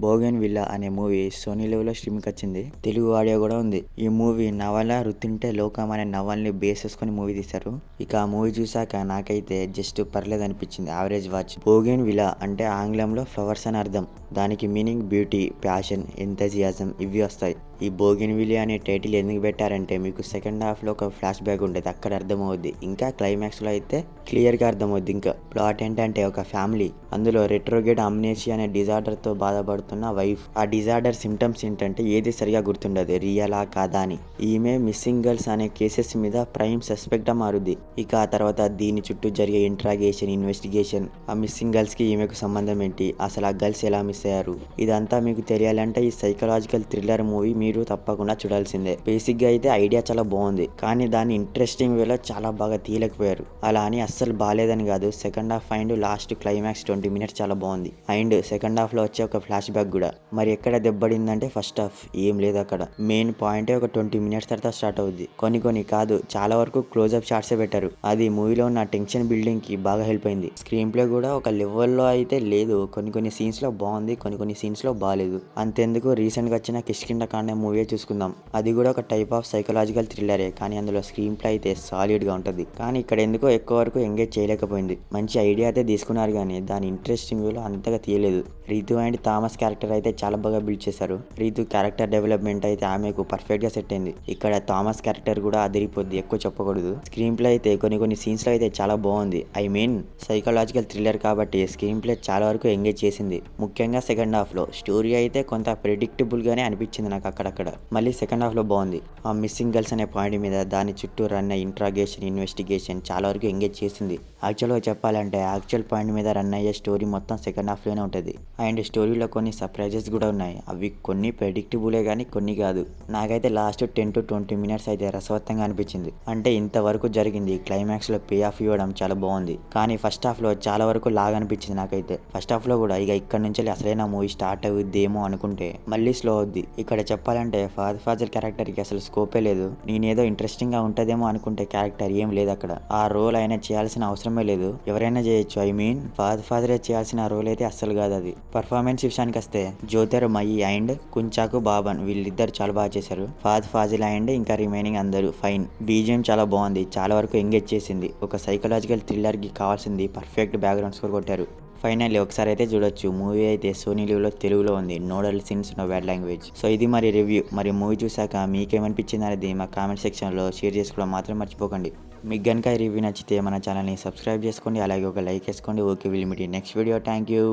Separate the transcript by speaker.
Speaker 1: బోగన్ villa అనే movie Sony లెవెల్లో స్ట్రీమింగ్కి వచ్చింది. తెలుగు ఆడియో కూడా ఉంది. ఈ మూవీ నవల రుతుంటే లోకం అనే నవల్ని బేస్ చేసుకుని మూవీ తీశారు. ఇక ఆ మూవీ చూసాక నాకైతే జస్ట్ పర్లేదు అనిపించింది. Average watch. బోగన్ విల్లా అంటే ఆంగ్లంలో ఫ్లవర్స్ అని అర్థం. దానికి మీనింగ్ బ్యూటీ, ప్యాషన్, ఎంతజియాజం ఇవి వస్తాయి. ఈ బోగిన్ విలియా అనే టైటిల్ ఎందుకు పెట్టారంటే మీకు సెకండ్ హాఫ్లో ఒక ఫ్లాష్ బ్యాక్ ఉంటుంది, అక్కడ అర్థమవుద్ది. ఇంకా క్లైమాక్స్లో అయితే క్లియర్గా అర్థమవుద్ది. ఇంకా ప్లాట్ ఏంటంటే ఒక ఫ్యామిలీ, అందులో రెట్రోగేట్ అమ్నేషియా అనే డిజార్డర్తో బాధపడుతున్న వైఫ్. ఆ డిజార్డర్ సిమ్టమ్స్ ఏంటంటే ఏది సరిగా గుర్తుండదు, రియలా కాదా అని. ఈమె మిస్సింగ్ గర్ల్స్ అనే కేసెస్ మీద ప్రైమ్ సస్పెక్ట్గా మారుద్ది. ఇక ఆ తర్వాత దీని చుట్టూ జరిగే ఇంట్రాగేషన్, ఇన్వెస్టిగేషన్, ఆ మిస్సింగ్ గర్ల్స్కి ఈమెకు సంబంధం ఏంటి, అసలు ఆ గర్ల్స్ ఎలా మిస్ అయ్యారు, ఇదంతా మీకు తెలియాలంటే ఈ సైకలాజికల్ థ్రిల్లర్ మూవీ మీరు తప్పకుండా చూడాల్సిందే. బేసిక్ గా అయితే ఐడియా చాలా బాగుంది, కానీ దాన్ని ఇంట్రెస్టింగ్ వేలో చాలా బాగా తీయలేకపోయారు. అలా అని అస్సలు బాగాలేదని కాదు. Second half and last climax 20 minutes చాలా బాగుంది. అండ్ సెకండ్ హాఫ్ లో వచ్చే ఒక ఫ్లాష్ బ్యాక్ కూడా. మరి ఎక్కడ దెబ్బడిందంటే ఫస్ట్ హాఫ్ ఏం లేదు. అక్కడ మెయిన్ పాయింటే ఒక 20 minutes తర్వాత స్టార్ట్ అవుద్ది. కొన్ని కాదు, చాలా వరకు క్లోజ్అప్ షాట్సే పెట్టారు. అది మూవీలో ఉన్న టెన్షన్ బిల్డింగ్ కి బాగా హెల్ప్ అయింది. స్క్రీన్ ప్లే కూడా ఒక లెవెల్లో అయితే లేదు. కొన్ని సీన్స్ లో బాగుంది, కొన్ని సీన్స్ లో బాగాలేదు. అంతెందుకు రీసెంట్ గా వచ్చిన కిష్కింధకాండ మూవీ చూసుకుందాం. అది కూడా ఒక టైప్ ఆఫ్ సైకలాజికల్ థ్రిల్లరే, కానీ అందులో స్క్రీన్ ప్లే అయితే సాలిడ్ గా ఉంటుంది. కానీ ఇక్కడ ఎందుకో ఎక్కువ వరకు ఎంగేజ్ చేయలేకపోయింది. మంచి ఐడియా అయితే తీసుకున్నారు, కానీ దాని ఇంట్రెస్టింగ్ వ్యూలో అంతగా తీయలేదు. రీతు అండ్ థామస్ క్యారెక్టర్ అయితే చాలా బాగా బిల్డ్ చేశారు. రీతు క్యారెక్టర్ డెవలప్మెంట్ అయితే ఆమెకు పర్ఫెక్ట్ గా సెట్ అయింది. ఇక్కడ థామస్ క్యారెక్టర్ కూడా అదిరిపోద్ది, ఎక్కువ చెప్పకూడదు. స్క్రీన్ ప్లే అయితే కొన్ని సీన్స్ లో అయితే చాలా బాగుంది. ఐ మీన్ సైకలాజికల్ థ్రిల్లర్ కాబట్టి స్క్రీన్ ప్లే చాలా వరకు ఎంగేజ్ చేసింది. ముఖ్యంగా సెకండ్ హాఫ్ లో స్టోరీ అయితే కొంత ప్రెడిక్టబుల్ గానే అనిపించింది నాకు అక్కడక్కడ. మళ్ళీ సెకండ్ హాఫ్ లో బాగుంది. ఆ మిస్సింగ్ గర్ల్స్ అనే పాయింట్ మీద దాని చుట్టూ రన్ అయ్యే ఇంట్రాగేషన్, ఇన్వెస్టిగేషన్ చాలా వరకు ఎంగేజ్ చేసింది. యాక్చువల్గా చెప్పాలంటే యాక్చువల్ పాయింట్ మీద రన్ అయ్యే స్టోరీ మొత్తం సెకండ్ హాఫ్ లోనే ఉంటుంది. అండ్ స్టోరీలో కొన్ని సర్ప్రైజెస్ కూడా ఉన్నాయి. అవి కొన్ని ప్రెడిక్టబులే కానీ కొన్ని కాదు. నాకైతే లాస్ట్ 10 to 20 minutes అయితే రసవత్తంగా అనిపించింది. అంటే ఇంతవరకు జరిగింది క్లైమాక్స్ లో పే ఆఫ్ ఇవ్వడం చాలా బాగుంది. కానీ ఫస్ట్ హాఫ్ లో చాలా వరకు లాగ్ అనిపించింది నాకైతే. ఫస్ట్ హాఫ్ లో కూడా ఇక ఇక్కడ నుంచి అసలైన మూవీ స్టార్ట్ అవుద్దేమో అనుకుంటే మళ్ళీ స్లో అవుద్ది. ఇక్కడ చెప్పాలంటే ఫాదర్ క్యారెక్టర్ కి అసలు స్కోపే లేదు. నేనేదో ఇంట్రెస్టింగ్ గా ఉంటదేమో అనుకుంటే క్యారెక్టర్ ఏం లేదు అక్కడ. ఆ రోల్ ఆయన చేయాల్సిన అవసరమే లేదు, ఎవరైనా చేయొచ్చు. ఐ మీన్ ఫాదరే చేయాల్సిన రోల్ అయితే అస్సలు కాదు అది. పర్ఫార్మెన్స్ విషయానికి వస్తే జ్యోతిర్ మయి అండ్ కుంచాకు బాబన్ వీళ్ళిద్దరు చాలా బాగా చేశారు. ఫాజిల్ అండ్ ఇంకా రిమైనింగ్ అందరూ ఫైన్. బీజిఎం చాలా బాగుంది, చాలా వరకు ఎంగేజ్ చేసింది. ఒక సైకలాజికల్ థ్రిల్లర్ కి కావాల్సింది పర్ఫెక్ట్ బ్యాక్గ్రౌండ్ స్కోర్ కొట్టారు. ఫైనల్లీ ఒకసారి అయితే చూడొచ్చు. మూవీ అయితే సోనీ లీవ్లో తెలుగులో ఉంది. No dull scenes, no bad language. So ఇది మరి రివ్యూ. మరి మూవీ చూసాక మీకేమనిపించింది అనేది మా కామెంట్ సెక్షన్లో షేర్ చేసుకోవడం మాత్రం మర్చిపోకండి. మీకు కనుక ఈ రివ్యూ నచ్చితే మన ఛానల్ని సబ్స్క్రైబ్ చేసుకోండి, అలాగే ఒక లైక్ వేసుకోండి. Okay, will meet next video. Thank you.